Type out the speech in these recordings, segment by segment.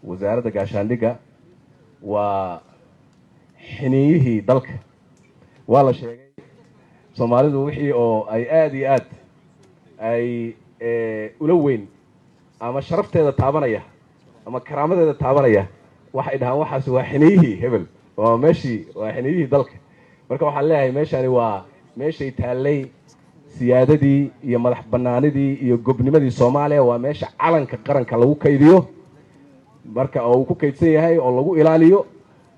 wasaaradda gaashaandhigga waa xiniyihii dalka. waa la sheegay Soomaalidu wixii oo ay aad iyo aad ay ula weyn ama sharafteeda taabanaya ama karaamadeeda taabanaya waxay dhahaan waxaas waa xiniyihii hebel waa meeshii waa xiniyihii dalka. marka waxaan leeyahay meeshani waa meeshay taallay siyaadadii iyo madax bannaanidii iyo gobnimadii Soomaaliya. waa meesha calanka qaranka lagu kaydiyo marka oo uu ku kaydsan yahay oo lagu ilaaliyo.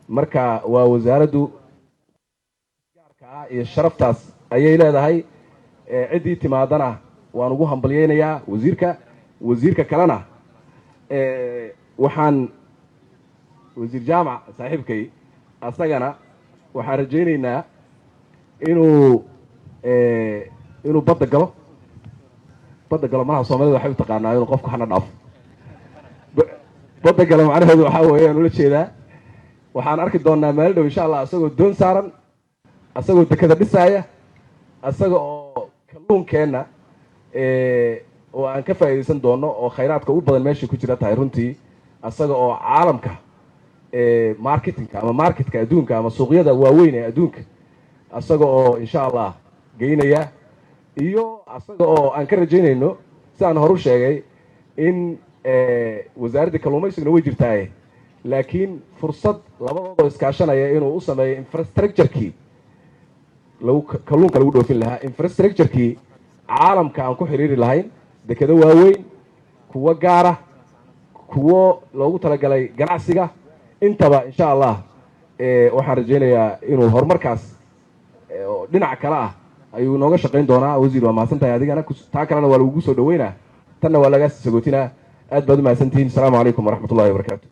marka waa wasaaraddu gaarka ah iyo sharaftaas ayay leedahay. ciddii timaadana waan ugu hambalyeynayaa wasiirka kalena waxaan wasiir jaamac saaxiibkay asagana waxaan rajaynaynaa inuu badda galo malaha Soomaalida waxay u taqaanaa inuu qofku hana dhaafo. badda galo macnaheedu waxaa weeyaan ula jeedaa waxaan arki doonaa meel dhow insha Allah asagoo doon saaran, asagoo dekada dhisaaya, asaga oo kalluunkeenna oo aan ka faa'iideysan doono oo khayraadka ugu badan meesha ku jira tahay runtii. asaga oo caalamka marketka adduunka ama suuqyada waaweyn ee adduunka asaga oo insha Allah geynaya, iyo asaga oo aan ka rajaynayno sidaan hore u sheegay in wasaaradda kalluumaysiguna way jirtaa, laakiin fursad labadooda iskaashanaya inuu u sameeyo infrastructure-kii kalluunka lagu dhoofin lahaa, infrastructure-kii caalamka aan ku xiriiri lahayn, dekado waaweyn, kuwo gaara, kuwo loogu talagalay ganacsiga, intaba insha Allah waxaan rajaynayaa inuu horumarkaas dhinac kale ah ayuu nooga shaqayn doonaa. wasiir waa mahadsantahay adigana, taa kalena waa lagugu soo dhaweynaa, tanna waa lagaa sagootinaa. aad baad u mahadsantihiin. asalaamu calaykum waraxmatullahi wabarakaatu.